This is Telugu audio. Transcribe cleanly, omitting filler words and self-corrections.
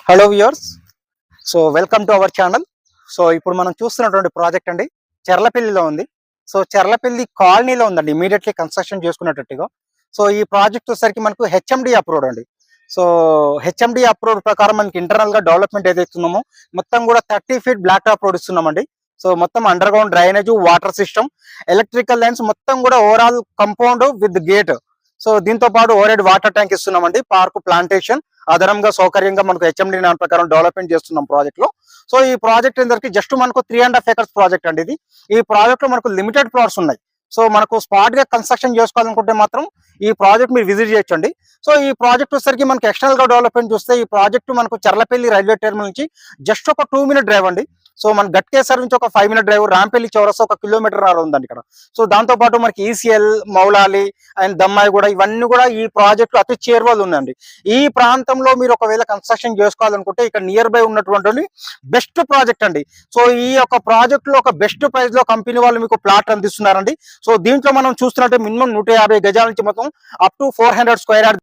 Hello viewers. So welcome to our channel. So ఇప్పుడు మనం చూస్తున్నటువంటి ప్రాజెక్ట్ అండి చెర్లపల్లిలో ఉంది. సో చెర్లపల్లి కాలనీలో ఉందండి, ఇమీడియట్లీ కన్స్ట్రక్షన్ చేసుకున్నట్టుగా. సో ఈ ప్రాజెక్ట్ వచ్చేసరికి మనకు హెచ్ఎండి అప్రూవ్డ్ అండి. సో హెచ్ఎండి అప్రూవ్డ్ ప్రకారం మనకి ఇంటర్నల్ గా డెవలప్మెంట్ ఏదైతే ఉన్నామో మొత్తం కూడా 30 ఫీట్ బ్లాక్ టాప్ రోడ్ ఇస్తున్నామండి. సో మొత్తం underground drainage, water system, electrical lines మొత్తం కూడా overall compound with gate. So దీంతో పాటు ఓవర్ వాటర్ ట్యాంక్ ఇస్తున్నామండి. పార్క్, ప్లాంటేషన్ అదనంగా సౌకర్యంగా మనకు హెచ్ఎండి దాని ప్రకారం డెవలప్మెంట్ చేస్తున్నాం ప్రాజెక్ట్ లో. సో ఈ ప్రాజెక్ట్ ఏంటంటే జస్ట్ మనకు 3.5 acres ప్రాజెక్ట్ అండి ఇది. ఈ ప్రాజెక్ట్ లో మనకు లిమిటెడ్ ప్లాట్స్ ఉన్నాయి. సో మనకు స్పాట్ గా కన్స్ట్రక్షన్ చేసుకోవాలనుకుంటే మాత్రం ఈ ప్రాజెక్ట్ మీరు విజిట్ చేయొచ్చండి. సో ఈ ప్రాజెక్ట్ వచ్చేసరికి మనకి ఎక్స్టర్నల్ గా డెవలప్మెంట్ చూస్తే ఈ ప్రాజెక్ట్ మనకు చర్లపల్లి రైల్వే టెర్మినల్ నుంచి జస్ట్ ఒక 2 minute డ్రైవ్ అండి. సో మన గట్కేసర్ నుంచి ఒక 5 minute డ్రైవ్, రాంపల్లి చౌరస్తా 1 kilometer ఉందండి ఇక్కడ. సో దాంతో పాటు మనకి ఈసీఎల్, మౌలాలి అండ్ దమ్మాయి కూడా ఇవన్నీ కూడా ఈ ప్రాజెక్ట్ అతి చేరువలు ఉందండి. ఈ ప్రాంతంలో మీరు ఒకవేళ కన్స్ట్రక్షన్ చేసుకోవాలనుకుంటే ఇక్కడ నియర్ బై ఉన్నటువంటి బెస్ట్ ప్రాజెక్ట్ అండి. సో ఈ యొక్క ప్రాజెక్ట్ లో ఒక బెస్ట్ ప్రైస్ లో కంపెనీ వాళ్ళు మీకు ప్లాట్ అందిస్తున్నారండి. సో దీంట్లో మనం చూస్తున్నట్టే మినిమం 150 గజాల నుంచి మొత్తం అప్ టు 400 square